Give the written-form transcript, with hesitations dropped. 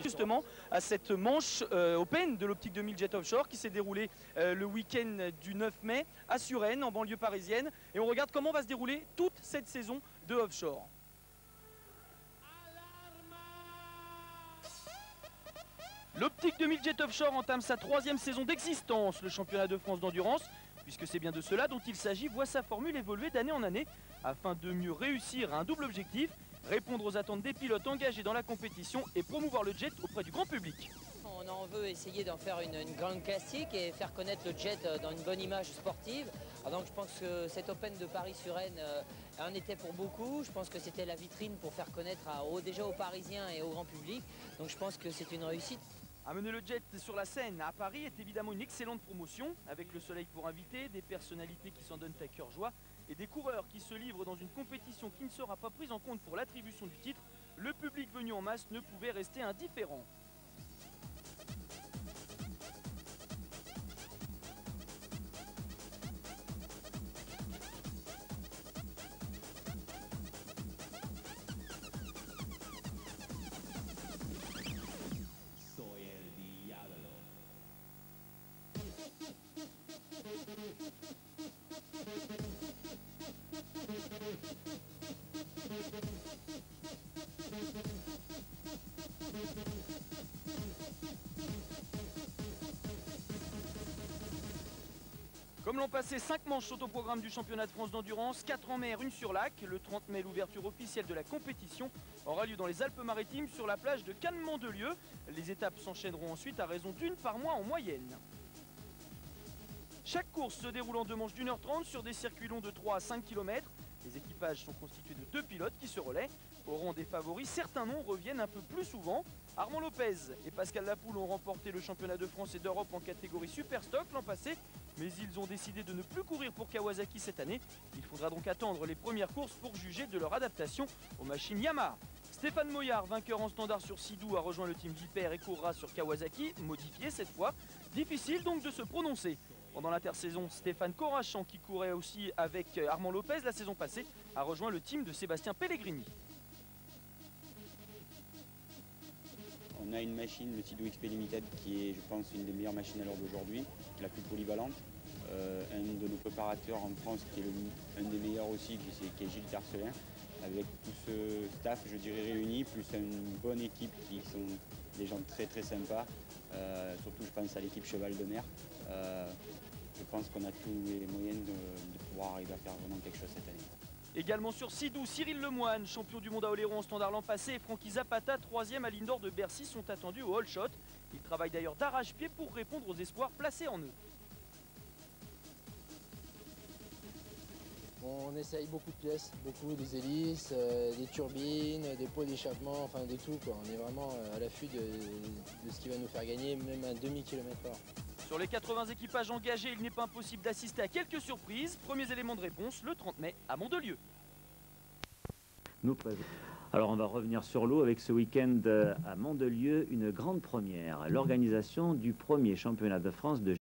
Justement à cette manche Open de l'Optique 2000 Jet Offshore qui s'est déroulée le week-end du 9 mai à Suresnes en banlieue parisienne, et on regarde comment va se dérouler toute cette saison de offshore. L'Optique 2000 Jet Offshore entame sa 3e saison d'existence. Le championnat de France d'endurance, puisque c'est bien de cela dont il s'agit, voit sa formule évoluer d'année en année afin de mieux réussir à un double objectif: répondre aux attentes des pilotes engagés dans la compétition et promouvoir le jet auprès du grand public. On en veut essayer d'en faire une grande classique et faire connaître le jet dans une bonne image sportive. Alors donc je pense que cet Open de Paris-Suresnes en était pour beaucoup. Je pense que c'était la vitrine pour faire connaître déjà aux Parisiens et au grand public. Donc je pense que c'est une réussite. Amener le jet sur la scène à Paris est évidemment une excellente promotion, avec le soleil pour inviter, des personnalités qui s'en donnent à cœur joie et des coureurs qui se livrent dans une compétition qui ne sera pas prise en compte pour l'attribution du titre. Le public venu en masse ne pouvait rester indifférent. Comme l'an passé, 5 manches sont au programme du championnat de France d'endurance, 4 en mer, 1 sur lac. Le 30 mai, l'ouverture officielle de la compétition aura lieu dans les Alpes-Maritimes sur la plage de Cannes-Mandelieu. Les étapes s'enchaîneront ensuite à raison d'1 par mois en moyenne. Chaque course se déroule en 2 manches d'1h30 sur des circuits longs de 3 à 5 km. Les équipages sont constitués de 2 pilotes qui se relaient. Au rang des favoris, certains noms reviennent un peu plus souvent. Armand Lopez et Pascal Lapoule ont remporté le championnat de France et d'Europe en catégorie Superstock l'an passé, mais ils ont décidé de ne plus courir pour Kawasaki cette année. Il faudra donc attendre les premières courses pour juger de leur adaptation aux machines Yamaha. Stéphane Moyard, vainqueur en standard sur Sidou, a rejoint le team Viper et courra sur Kawasaki, modifié cette fois. Difficile donc de se prononcer. Pendant l'intersaison, Stéphane Corachan, qui courait aussi avec Armand Lopez la saison passée, a rejoint le team de Sébastien Pellegrini. On a une machine, le Sidou XP Limited, qui est, je pense, une des meilleures machines à l'heure d'aujourd'hui, la plus polyvalente. Un de nos préparateurs en France, qui est un des meilleurs aussi, qui est Gilles Tercelin, avec tout ce staff, je dirais, réuni, plus une bonne équipe qui sont des gens très très sympas. Surtout, je pense à l'équipe Cheval de Mer. Je pense qu'on a tous les moyens de pouvoir arriver à faire vraiment quelque chose cette année. Également sur Sidou, Cyril Lemoine, champion du monde à Oléron en standard l'an passé, et Francky Zapata, 3e à l'Indoor de Bercy, sont attendus au All Shot. Ils travaillent d'ailleurs d'arrache-pied pour répondre aux espoirs placés en eux. On essaye beaucoup de pièces, des hélices, des turbines, des pots d'échappement, enfin de tout, quoi. On est vraiment à l'affût de ce qui va nous faire gagner même un demi-kilomètre/h. Sur les 80 équipages engagés, il n'est pas impossible d'assister à quelques surprises. Premiers éléments de réponse le 30 mai à Mandelieu. Alors on va revenir sur l'eau avec ce week-end à Mandelieu, une grande première, l'organisation du premier championnat de France de